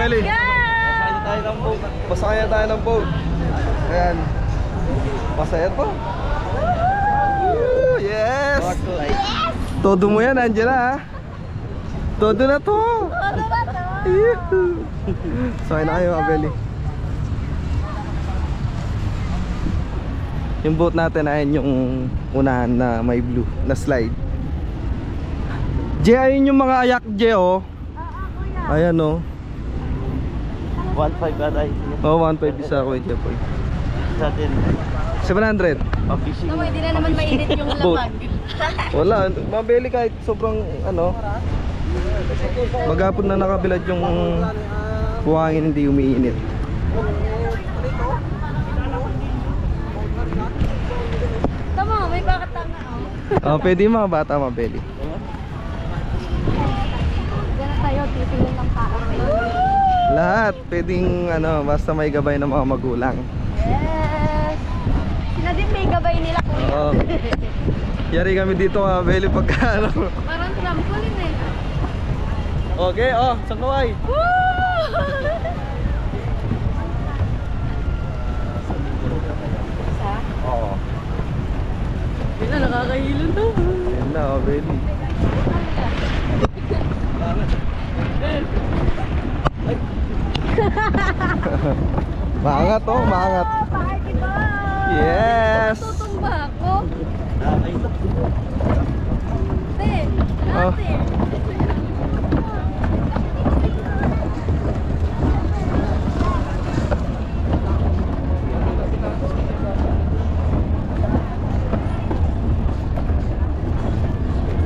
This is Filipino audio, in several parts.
Belly. Pasakay tayo ng boat. Pasakay na tayo ng boat. Ayan. Masaya to. Woo, yes! Todo mo yan, Angela, ha? Todo na to. Todo ba to? Sakay na kayo, Abeli. Yung boat natin, ayan yung unahan na may blue na slide. Jay, ayun yung mga ayak, Jay, oh. Ayan, oh. 1.5 atay. Oh, 1.5 isa ako, Jay, boy. Sa atin. 700. Pag-fishing. Tama, hindi na naman mainit yung Boat. lamag. Wala, mabeli kahit sobrang ano. Maghapon na nakabilad yung buhangin, hindi umiinit. Tama, may bakit tanga, oh. Oh, pwede yung mga bata mabeli. Diyan tayo, titingin ng parang. Lahat, pwedeng ano, basta may gabay ng mga magulang. Yes! Sila din may gabay nila, kuya. Oo. Yari kami dito mabeli pagka ano. Parang trampoline eh. Okay, oh, sakaway. Isa? Oo. Yun na, nakakahilo na. Yan na, mabeli. Maangat, oh, maangat. Party ba? Yes! Tutumba ako. Atay. Te, Oh. ate.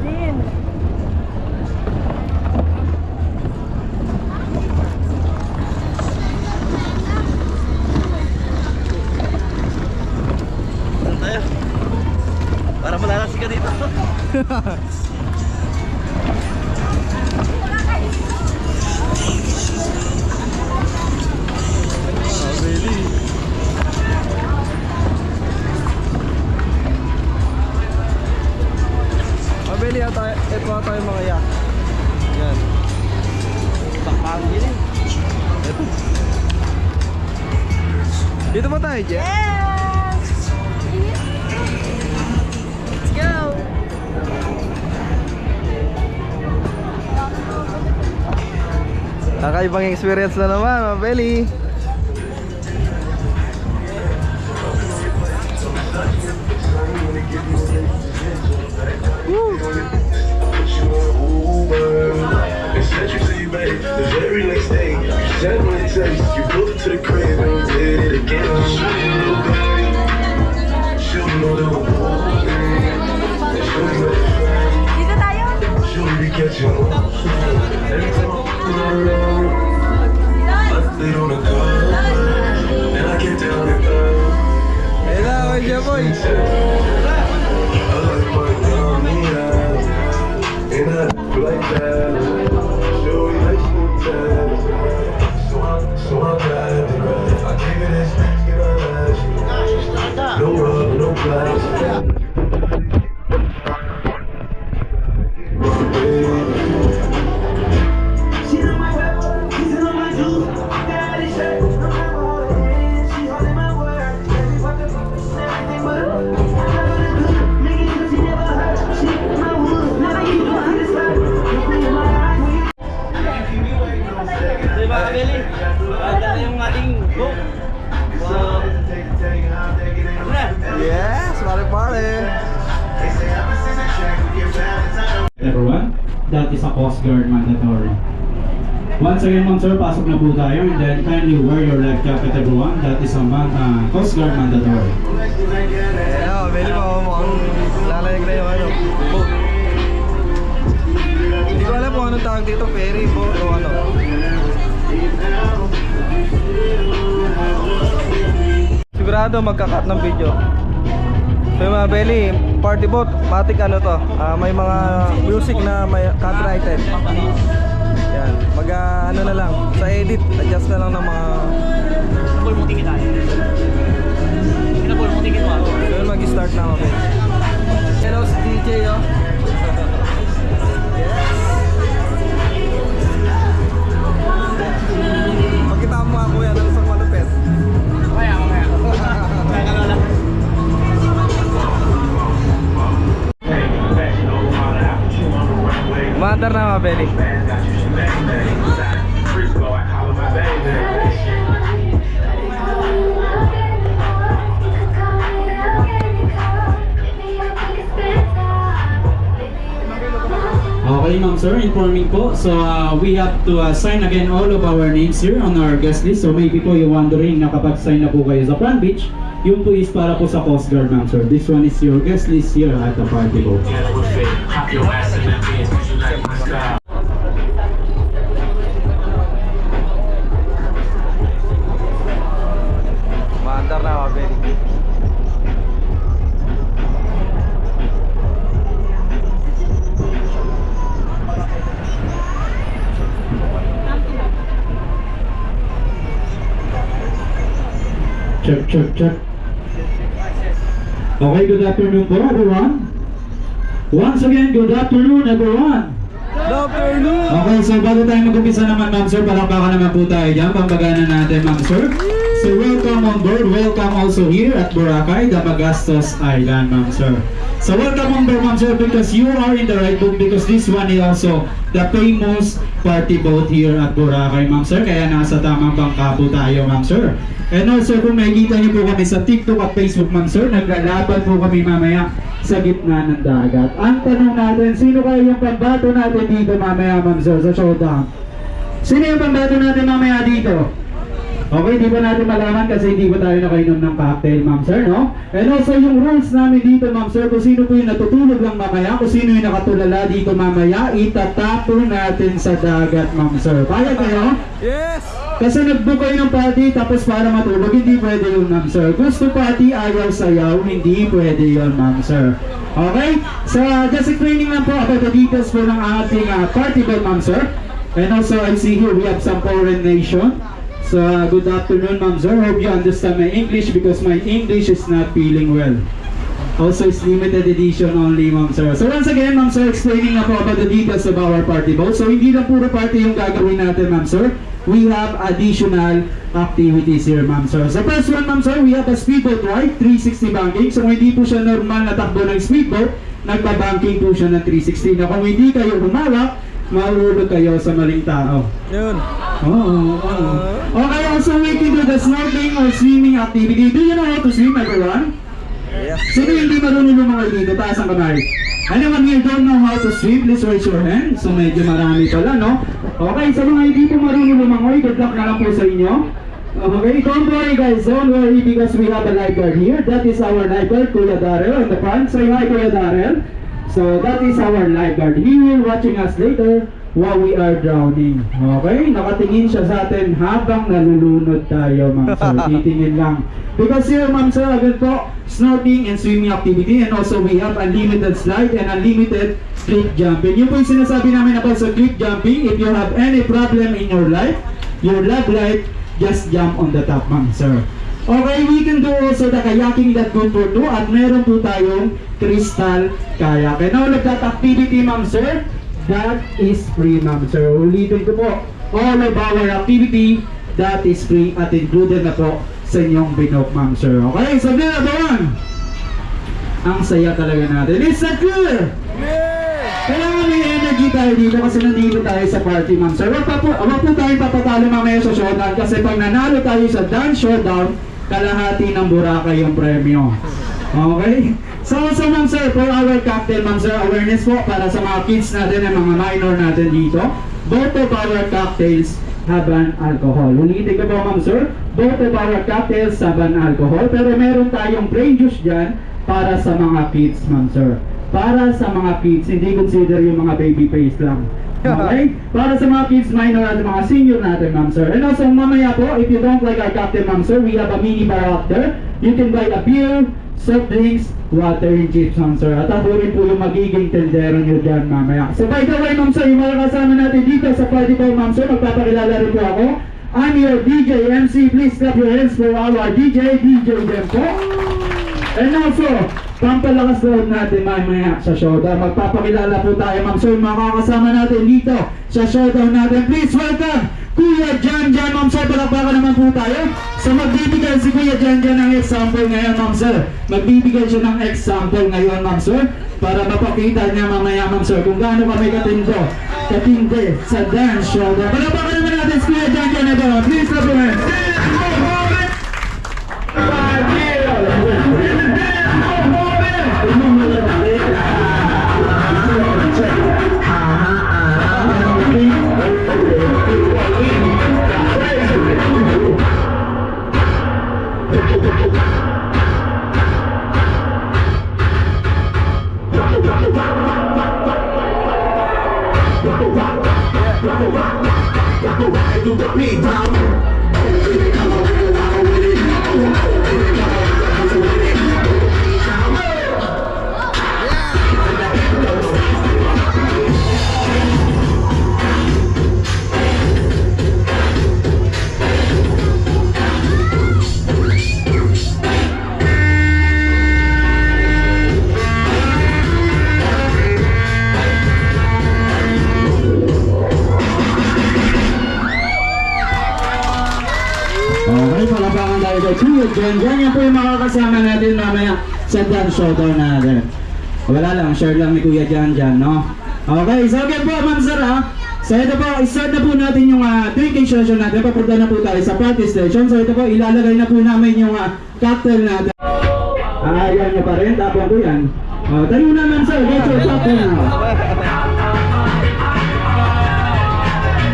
Din. Saan tayo? Para malalasi ka dito. Mabeli. Mabeli ata, ito ata yung mga yak. Yan. Bakang yun eh. Ito. Dito ba tayo, Jeff? Yes! Let's go! Kakaibang experience na naman, Mabeli. They sent you to your bed the very next day. You sent me a text, you pulled it to the crib and you did it again. She'll know that we're Dito tayo? she'll be catching on. Every time I pull around, I stayed on the car. Then I get down and Ayun na, okay, Jeff, boy. I like my mommy and I like that. Show you like smooth time. So I got it. I gave it this, get on that. No rub, no plastic. She's on my web, she's on my juice. Got it shit. She's holding my word. Every fucking everything but nigga, she never hurt. She my wood. Now I keep on this side. Ito yung mga kabili. Ito yung ating boat. Wow. Ano na? Yes, pare-pare. Everyone, that is a Coast Guard mandatory. Once again, ma'am sir, pasok na po tayo, and then kindly wear your life jacket, everyone. That is a Coast Guard mandatory. Ayun, Mabeli mo, mukhang lalayag na yung ano, boat. Hindi ko alam kung anong tawag dito, ferry, boat, o ano. Sigurado magka-cut ng video. So yung mga Belly, party boat, matik ano to, may mga music na may copyrighted. Yan, mag ano na lang, sa edit, adjust na lang ng mga... Napol mo tingin tayo. Napol mo tingin mo ako. So yun, mag-start na ako. Hello si DJ, oh. Yes. ma'am sir, informing po. So we have to sign again all of our names here on our guest list. So maybe po you're wondering na kapag sign na po kayo sa Front Beach, yun po is para po sa Coast Guard, ma'am sir. This one is your guest list here at the party boat. Maandar na mga Belly. Check, check, check. Okay, good afternoon po everyone. Once again, good afternoon everyone. Good afternoon! Okay, so bago tayo mag-umpisa naman ma'am sir, palakpakan naman po tayo dyan, pambagana natin ma'am sir. So welcome on board, welcome also here at Boracay, the Magastos Island ma'am sir. So welcome on board ma'am sir, because you are in the right boat, because this one is also the famous party boat here at Boracay ma'am sir, kaya nasa tamang bangka po tayo ma'am sir. And also kung makikita niyo po kami sa TikTok at Facebook ma'am sir, naglalaban po kami mamaya sa gitna ng dagat. Ang tanong natin, sino kaya yung pambato natin dito mamaya ma'am sir sa showdown? Sino yung pambato natin mamaya dito? Okay, di ba natin malaman kasi hindi ba tayo nakainom ng cocktail ma'am sir, no? And also yung rules namin dito ma'am sir, kung sino po yung natutulog lang mamaya, kung sino yung nakatulala dito mamaya, itatapon natin sa dagat ma'am sir. Kaya kayo? Yes! Kasi nag-book kayo ng party tapos para matulog, hindi pwede yun ma'am sir. Gusto party, ayaw sayaw, hindi pwede yun ma'am sir. Okay? So just explaining lang po about the details po ng ating party boat ma'am sir. And also I see here we have some foreign nation. So good afternoon ma'am sir. Hope you understand my English because my English is not feeling well. Also it's limited edition only ma'am sir. So once again ma'am sir, explaining na po about the details of our party boat. So hindi lang puro party yung gagawin natin ma'am sir. We have additional activities here ma'am sir. So first one ma'am sir, we have a speedboat ride, 360 banking. So hindi po siya normal na takbo ng speedboat, nagpa-banking po siya ng 360. Na kung hindi kayo humawak, mahulog kayo sa maling tao. Yun. Oh. Okay, also we can do the snorkeling or swimming activity. Do you know how to swim everyone? Yes. Sino hindi marunong lumangoy dito? Taas ang kamay. Anyone here don't know how to swim? Please raise your hand. So medyo marami pala, no? Okay, sa mga hindi po marunong lumangoy, good luck na lang po sa inyo. Okay, don't worry guys, don't worry because we have a lifeguard here. That is our lifeguard, Kuya Darrell on the front. Say hi Kuya Darrell. So that is our lifeguard. He will watching us later while we are drowning. Okay? Nakatingin siya sa atin habang nalulunod tayo, ma'am sir. Titingin lang. Because here, ma'am sir, agad po, snorkeling and swimming activity, and also we have unlimited slide and unlimited cliff jumping. Yun po yung sinasabi namin about sa cliff jumping. If you have any problem in your life, your love life, just jump on the top, ma'am sir. Okay, we can do also the kayaking that good for two, at meron po tayong crystal kayak. And all of that activity, ma'am sir, that is free, ma'am sir. Ulitin ko po, all of our activity, that is free at included na po sa inyong binok, ma'am sir. Okay, so then everyone, ang saya talaga natin. Is that clear? Kailangan may energy tayo dito kasi nandito tayo sa party, ma'am sir. Wag po tayo papatalo mamaya sa showdown kasi pag nanalo tayo sa dance showdown, kalahati ng Boracay yung premyo. Okay? So ma'am sir, for our cocktail ma'am sir, awareness po para sa mga kids natin at mga minor natin dito. Both of our cocktails have an alcohol. Ulitin ko po ma'am sir, both of our cocktails have an alcohol. Pero meron tayong plain juice dyan para sa mga kids ma'am sir. Para sa mga kids, hindi consider yung mga baby face lang. Okay? Para sa mga kids, minor at mga senior natin, ma'am sir. And also, mamaya po, if you don't like our cocktail, ma'am sir, we have a mini bar out there. You can buy a beer, soft drinks, water and chips, ma'am sir. At ako rin po yung magiging tendero nyo dyan mamaya. So by the way, ma'am sir, yung mga kasama natin dito sa party po, ma'am sir, magpapakilala rin po ako. I'm your DJ MC. Please clap your hands for our DJ Dem po. And also, pampalakas loob natin mamaya sa showdown. Magpapakilala po tayo, ma'am sir, mga kasama natin dito sa showdown natin. Please welcome Kuya Jan Jan, ma'am sir. Palakpakan naman po tayo. So magbibigay si Kuya Jan Jan ng example ngayon, ma'am sir. Magbibigay siya ng example ngayon, ma'am sir, para mapakita niya mamaya, ma'am sir, kung gaano kami katindi sa dance showdown. Palakpakan naman natin si Kuya Jan Jan na ba? Please clap your hands. beat down. Come on, we go out with it. Come on with it. Okay, palapakan tayo kay Kuya Jen. Yan po yung makakasama natin mamaya sa dance showdown natin. Wala lang, share lang ni Kuya Jan dyan, no? Okay, so again po, Ma'am Sara. So ito po, start na po natin yung drinking session natin. Papunta na po tayo sa party station. So ito po, ilalagay na po namin yung cocktail natin. Ayan nyo pa rin, tapon ko yan. Tayo naman sir, get your cocktail now.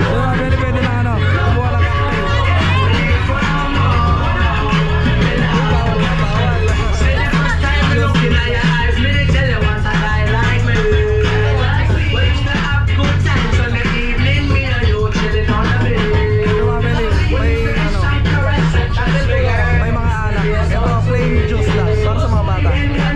So mga Belly, pwede na ano, kumuha ng cocktail. So mga Belly, may mga alak. Ito, plain juice lang, para sa mga bata. Yan lang.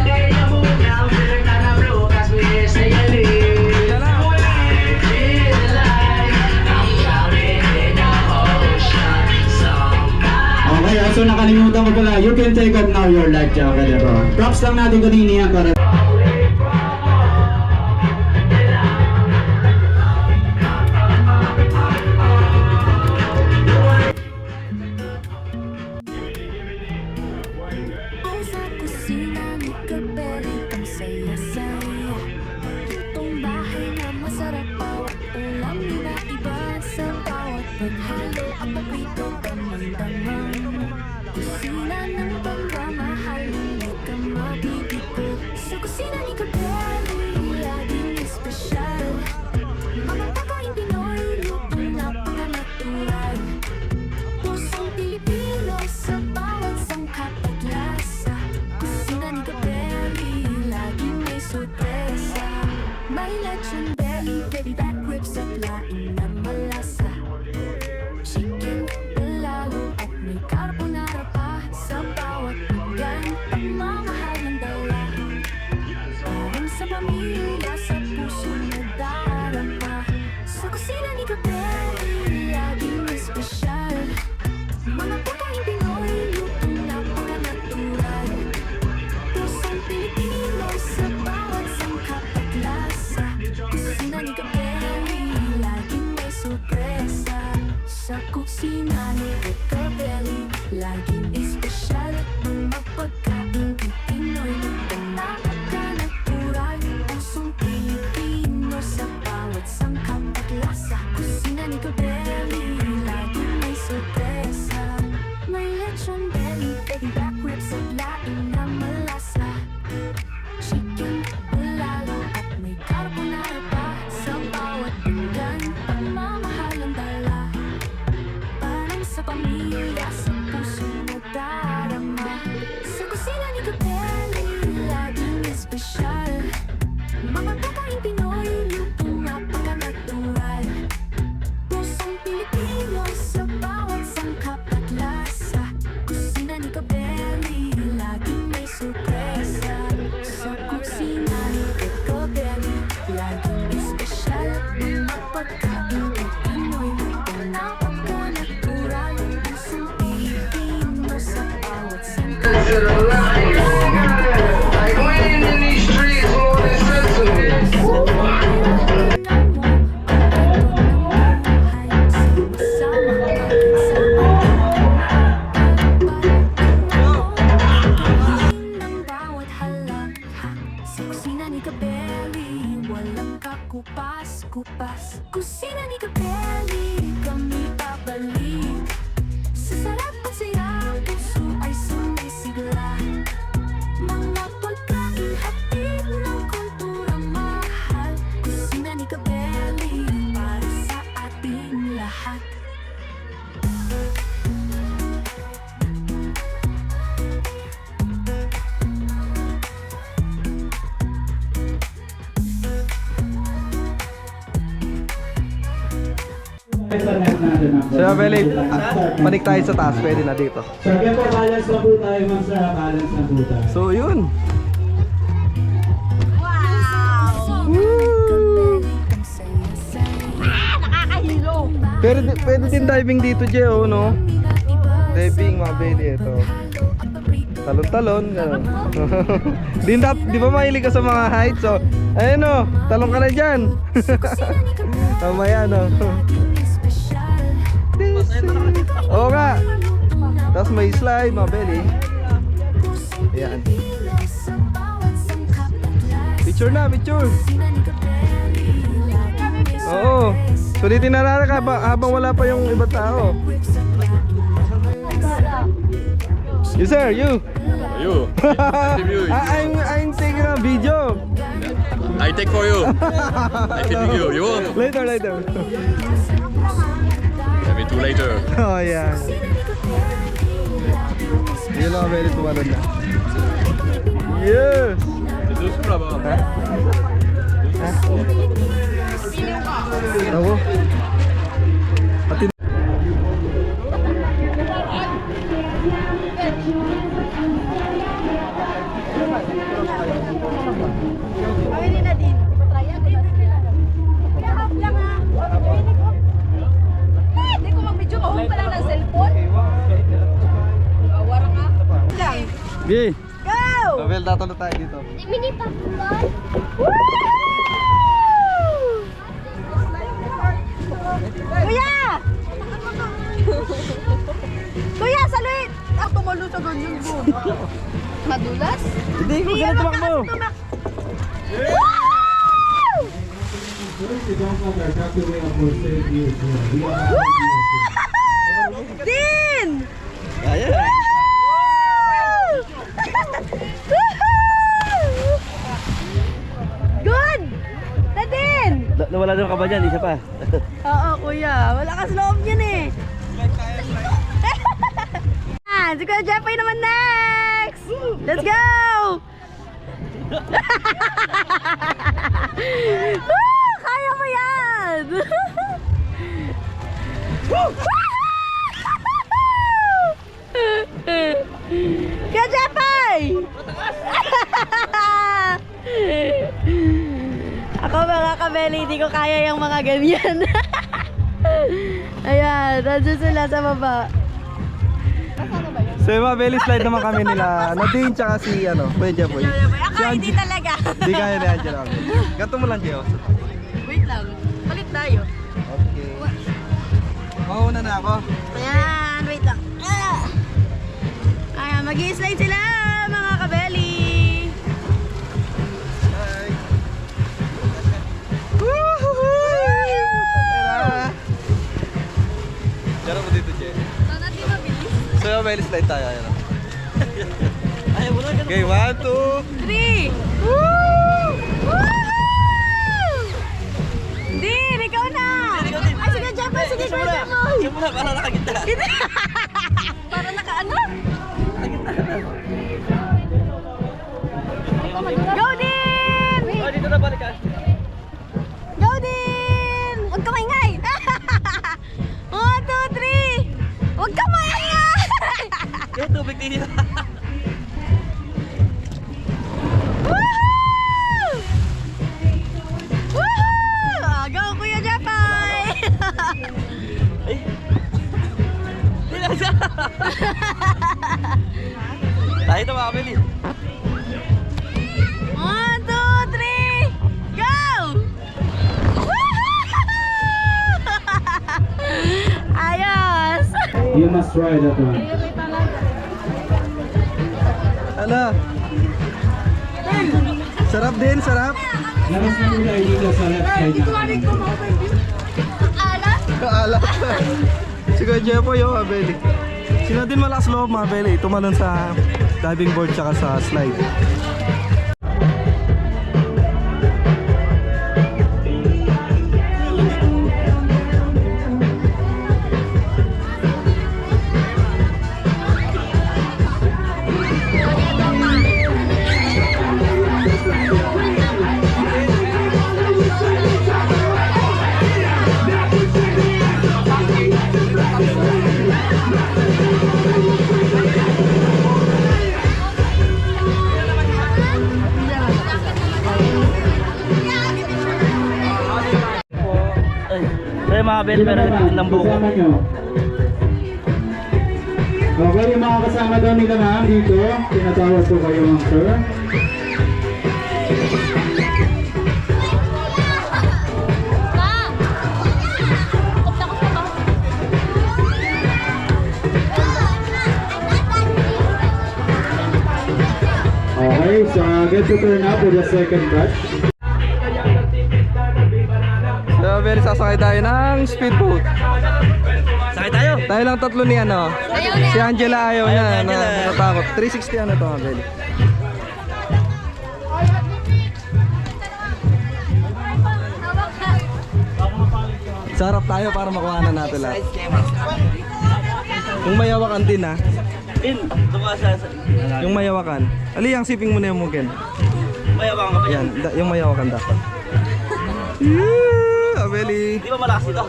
Okay, so nakalimutan ko pala, you can take off now your life jacket, diba? Props lang natin kanina yan para... Ay sa kusina ni Kabeli, ang saya-saya. Itong bahay na masarap, bawat ulam iba-iba. Sa bawat paghalo at pagrito damang-damang. Kusina ng pagmamahal, hindi ka mabibigo. Sa kusina ni Kabeli, laging espesyal. Mga pagkain Pinoy, lutong napaka-natural. Pusong Pilipino sa bawat sangkap at lasa. Kusina ni Kabeli, laging may sorpresa. May lechon belly, baby back ribs at laing na malasa. Chicken, palalo at may carbonara pa. Sa bawat pinggan, pagmamahal ng dala. Parang sa pamilya, sa puso na darama. Sa kusina ni Kabeli, laging espesyal. Mga pagkain Pinoy, lutong napaka-natural. Pusong Pilipino sa bawat sangkap at lasa. Kusina ni Kabeli, laging may sorpresa. Sa kusina ni Kabeli, laging espesyal. Mga pagkain Pinoy, lutong napaka-natural. Pusong Pilipino sa bawat sangkap at lasa. Kusina ni Kabeli, laging may sorpresa. May lechon belly, baby back ribs at laing na malasa. Chicken, palalo at may carbonara pa. Sa bawat pinggan, pagmamahal ang dala. Parang sa pamilya, sa puso na darama. Sa kusina ni Kabeli, laging espesyal. Mga pagkain Pinoy, lutong napaka-natural. Pusong Pilipino sa bawat sangkap at lasa. Kusina ni Kabeli, laging may sorpresa. Sa kusina ni Kabeli, laging espesyal. Mga pagkain Pinoy, lutong napaka-natural. Pusong Pilipino sa bawat sangkap at lasa. Like winning in these streets more than sentiment. Kupas, kusina ni Kabeli, kami babalik. Sa sarap at saya, puso ay sumisigla. Kaya Beli, balik tayo sa taas, pwede na dito. So again po, balance na po tayo mga sir, balance na po tayo. So yun. Nakakahilo. Pero pwede din diving dito, Jeo, no? Diving, mga Beli, ito. Talon-talon, gano'n. Di ba mahilig ka sa mga heights? So, ayun o, talon ka na dyan. Mamaya, no? Oo nga. Tapos may slide, mga Beli. Ayan. Picture na, picture. Oo. Sulitin na natin habang wala pa yung ibang tao. You sir, you. You. I'm taking a video. I take for you. I filming you. You want? Later. Maybe too later. Oh yeah. Yun lang, very tumalon na. Yes. Ako. Pwede na din. Kaya half lang ha. Hindi ko mag-video. Mahulog pa lang ng cellphone. Warang ha. Lang. Okay. Go! Mabel, tatalo tayo dito. Mini popcorn. Kuya! Kuya, saluhin! Ah, tumalo sa ganyan ko. Madulas? Hindi ko ganun tumakbo. Wow! Din! Ayan. Good! Nadin! Nawala na ka ba dyan? Isa pa. Oo, kuya. Malakas loob yan eh. Si Kuya Jeffrey naman next! Let's go! Woo! Kaya mo yan! Kuya Jeffrey! Ako mga kabeli, hindi ko kaya yung mga ganyan. Ayan, nandiyan sila sa baba. So yung mga belly slide naman kami nila Nadine tsaka si Kuya Jeboy. Ako hindi talaga. Hindi kaya ni Angela. Ganto mo lang, Jeo. Wait lang, palit tayo. Okay. Mauna na ako. Ayan, wait lang. Ayan, mag-i-slide sila mga kabeli. Hi. Woohoo! Diyan mo dito, Je. Sana di mabilis. So yung belly slide tayo. Ayan. Ayaw mo na. Okay, 1, 2. 3! Woo! Woo! Hindi, ikaw na! Ay, sige, Jeffrey, sige, Kuya Jeffrey! Siya muna para nakagita. Para naka-ano? Go din! Oh, dito na balik ka. Go din! Huwag ka maingay! 1, 2, 3! Huwag ka maingay! Yung tubig din yun. Woohoo! Woohoo! Ah, go, Kuya Jeffrey! Ay. Hindi lang siya. Tayo na mga kabili. 1, 2, 3! Go! Woohoo! Ayos! You must try that one. Ano? Sarap din, sarap. Labas na po tayo dito sa left side natin. Alas? Kaalat. Si Kuya Jeboy yung mga belly. Sila din malakas loob mga belly. Tumalon sa diving board tsaka sa slide. Kabel, meron nagtipid ng buko. Kasama nyo. Okay, yung mga kasama daw nila ma'am dito, tinatawag ko kayo ma'am sir. Okay, so get to turn up with the second batch. So, very sasakay tayo ng speedboat. Sakay tayo. Tayo lang tatlo ni ano. Si Angela ayaw niya. Ayaw ni Angela. Natakot. 360 ano to, Abel? Sarap tayo para makuha na natin lahat. Yung mayawakan din ha. Din, tuka sa... Yung mayawakan. Ali, ang siping mo na yung mungkin. Mayabang ka pa Yan, yan. yung mayawakan dapat. Abeli. Di ba malakas ito?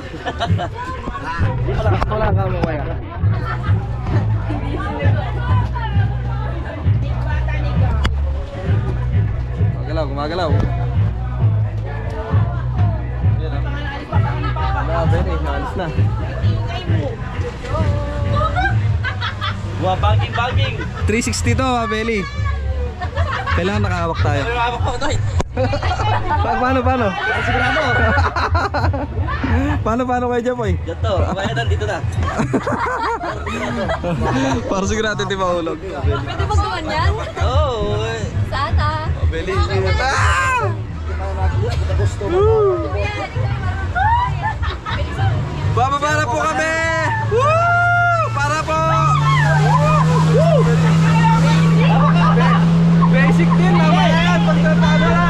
Di ba malakas? Wala ka mo kaya. Gumagalaw, gumagalaw. Yan ah. Wala, Abeli, halos na. Wow, banking! 360 to, Abeli. Kailangan nakahawak tayo. Ay, mabak ko ito. Paano? Sigurado. Paano kayo dyan, boy? Dito, kabayadan dito na. Para sigurado di mahulog. Pwede ba gawan yan? Oo. Sana. Abeli, ah! Bababa na po kami! Woo! Para po! Woo! Basic din, mamaya yan, pagtatalo na!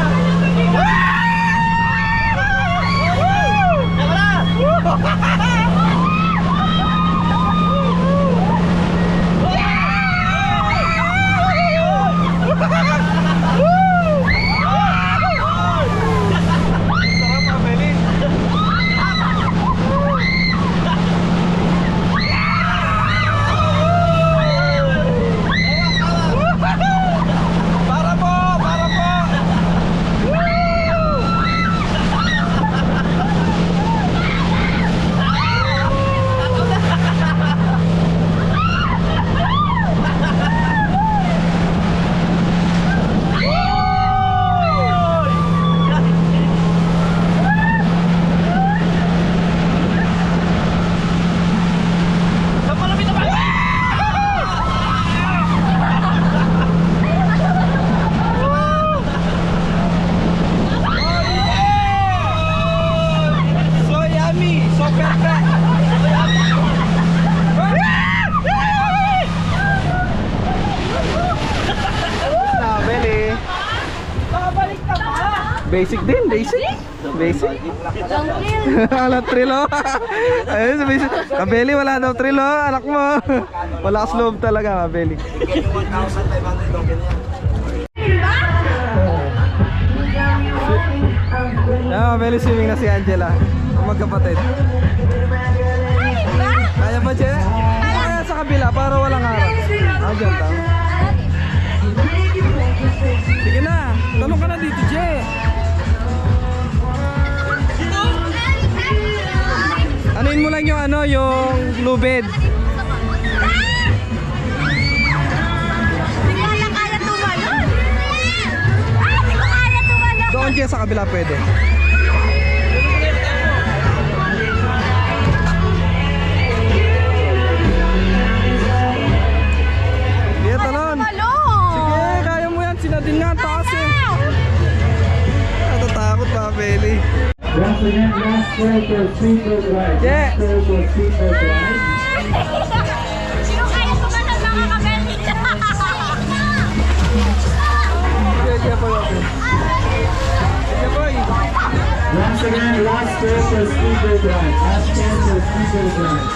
Basic din, basic. Wala thrill oh. Ayun, sa basic. Kabeli, wala daw thrill oh, anak mo. Wala ka loob talaga, Kabeli. Kabeli, swimming na si Angela. Ang magkapatid. Kaya ba, Che? Kaya sa kabila, para walang harap. Dyan tao. Sige na, tanong ka na dito, Che. Anuin mo lang yung ano, yung lubid. Hindi ko na kaya tumalon. Hindi ko kaya tumalon. Doon dyan sa kabila pwede. Sige, talon. Sige, kaya mo yan. Sinadin nga ang taas eh. Natatakot pa, Beli. Once again, last call for speedboat ride. Yeah. Last call for speedboat ride. Sino kaya tumalon mga kabeli? Sige, boy. Sige, boy. Once again, last call for speedboat ride. Last call for speedboat ride.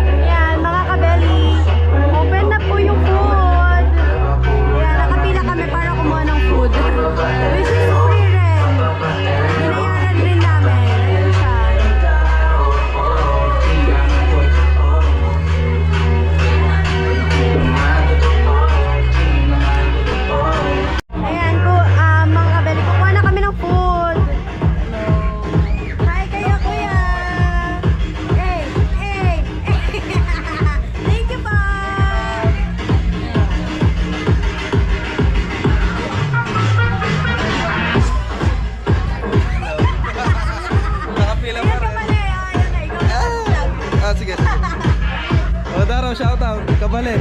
Ayan, mga kabeli. Open na po yung food. Ayan, nakapila kami para kumuha ng food. Which is free rin. Binayaran rin namin. Ayan siya. Ayan, mga kabeli. Kukuha na kami ng food. shoutout, Kabalen.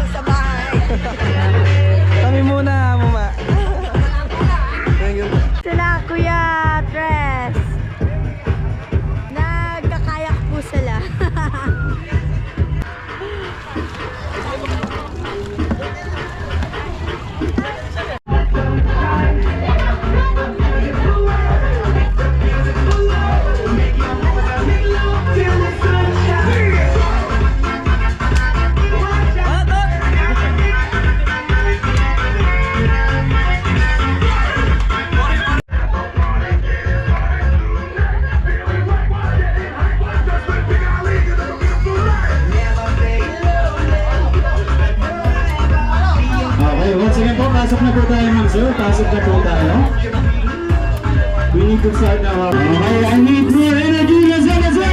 Sa bahay. Kami muna, mama. Thank you. Sila Kuya Tres. Nagkakayak po sila. Okay, once again po, pasok na po tayo, ma'am sir. Pasok na po tayo. We need to start now. Okay, I need more energy. Let's go, let's go!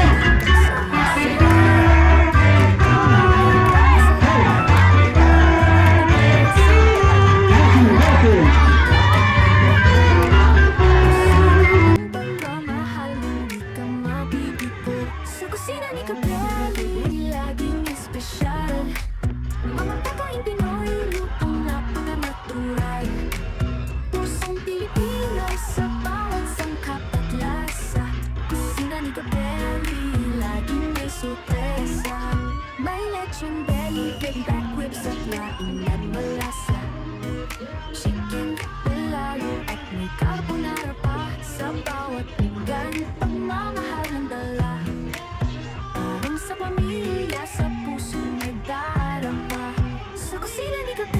Pagmamahal, di ka mabibigo. Sa kusina ni Kabeli, laging espesyal. Mga pagkain Pinoy, lutong napakanatural. Pusong Pilipino sa bawat sangkap at lasa. Kusina ni Kabeli, laging may sorpresa. May lechon belly, baby back ribs at laing at malasa. Chicken, pilalo at may carbonara pa. Sa bawat pinggan, pagmamahal ng dala. Parang sa pamilya, sa puso nagdarama. Sa kusina ni Kabeli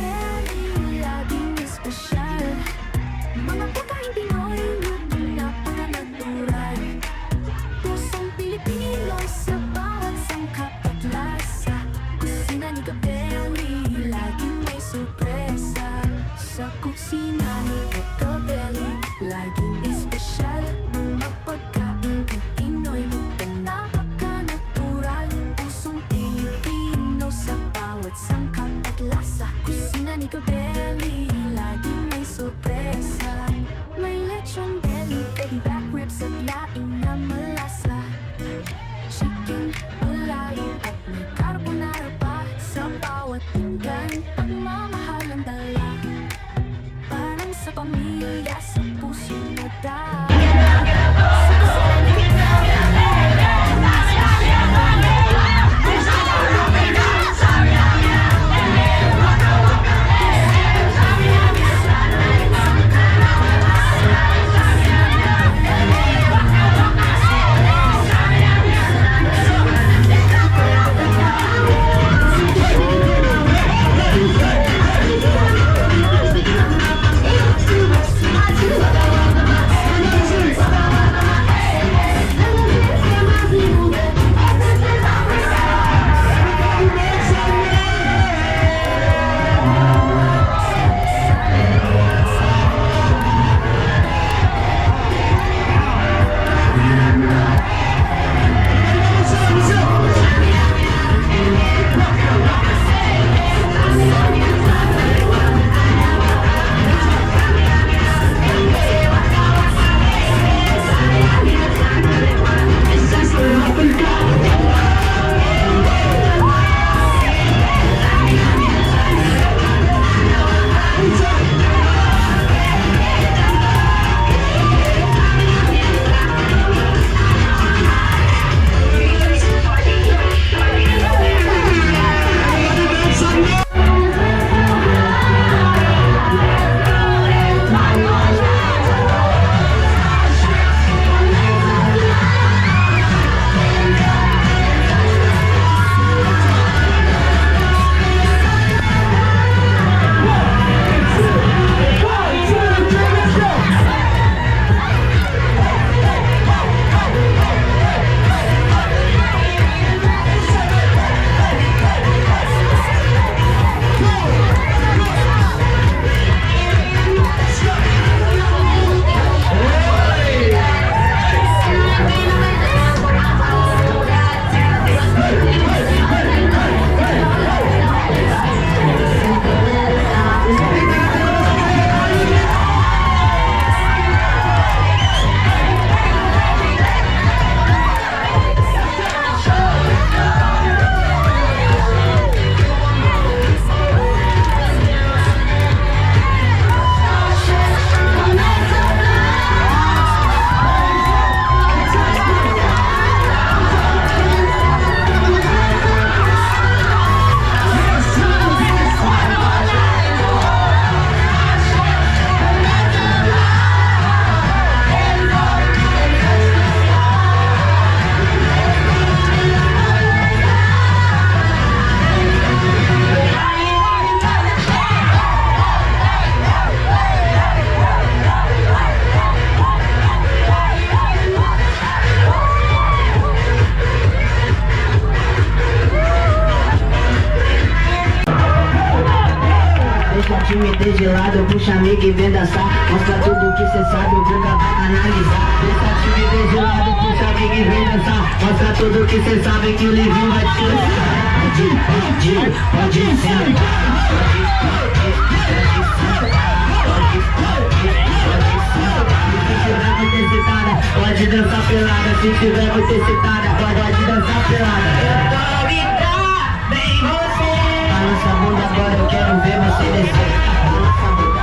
de meter gelado, puxa amiga e vem dançar. Mostra tudo que cê sabe, o Guga vai analisar. Deixa de meter gelado, puxa amiga e vem dançar. Mostra tudo que cê sabe que o Livinho vai te lançar. Pode ser. Pode dançar pelada, se tiver muito excitada, pode dançar pelada. Eu tô ligada, vem você. Balança a bunda agora, eu quero ver você descer. Balança a bunda.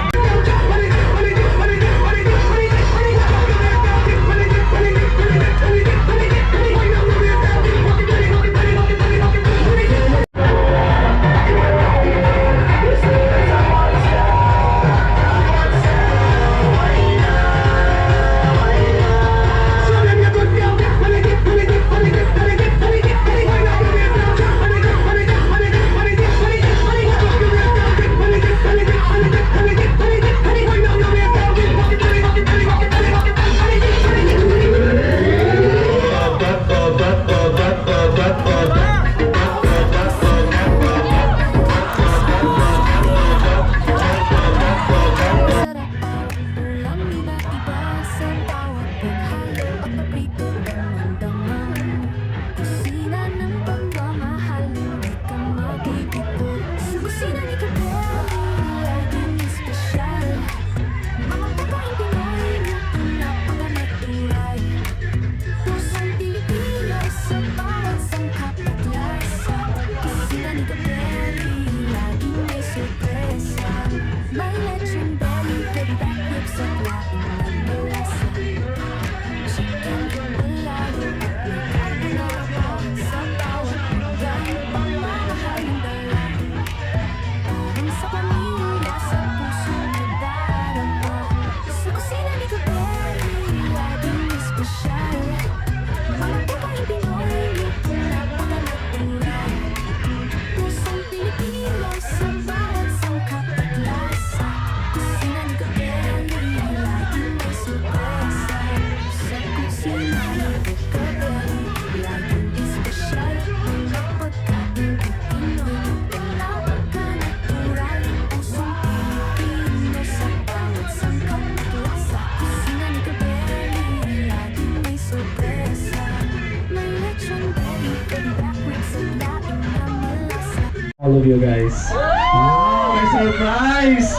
All of you guys. Wow, may surprise!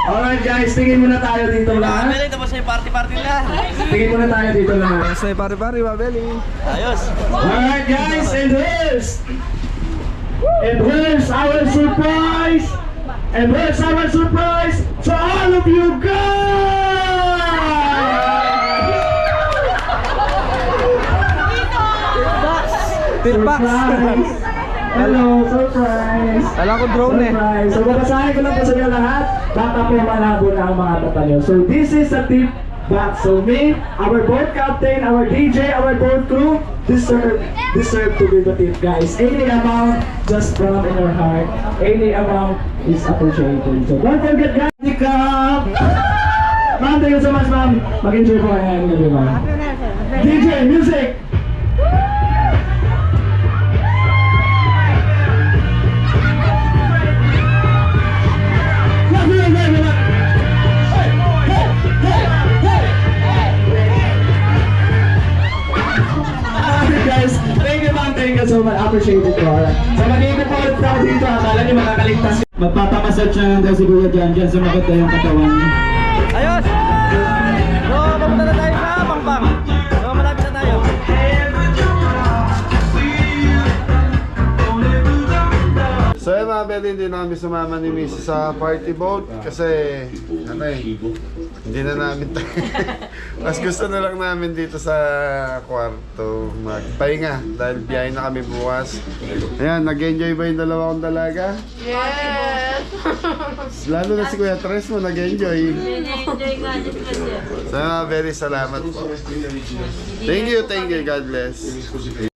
Alright guys, tingin muna tayo dito lahat. Mabeli, tapos na yung party-party na. Tingin muna tayo dito lahat. Tapos na yung pare-pare, Mabeli. Ayos. Alright guys, and here's our surprise! And here's our surprise to all of you guys! Pitbox. Surprise! Hello, surprise! Alam ko drone eh. Surprise! So babasahin ko lang po sa inyo lahat. Baka po malabo na ang mga mata nyo. So this is a tip box. So me, our boat captain, our DJ, our boat crew deserve to be the tip, guys. Any amount just from in your heart. Any amount is appreciated. So don't forget, guys. Ma'am, thank you so much, ma'am. Mag-enjoy po kayo, everyone. DJ, music! Guys, thank you ma'am, thank you so much, appreciate it po. So mag-iipit po ulit ako dito, akala nyo makakaligtas. Magpapamassage na lang daw si Kuya dyan, sumagot na yung katawan niya. Ayos! So, papunta na tayo sa Pangpang. So, malapit na tayo. So yun mga Beli, hindi namin sumama ni Mrs. sa party boat kasi ano eh, hindi na namin mas gusto na lang namin dito sa kwarto magpahinga dahil biyahe na kami bukas. Ayan, nag-enjoy ba yung dalawa kong dalaga? Yes! Lalo na si Kuya Tres mo, nag-enjoy. Enjoy nga din kasi. So mga Beli, salamat po. Thank you, God bless.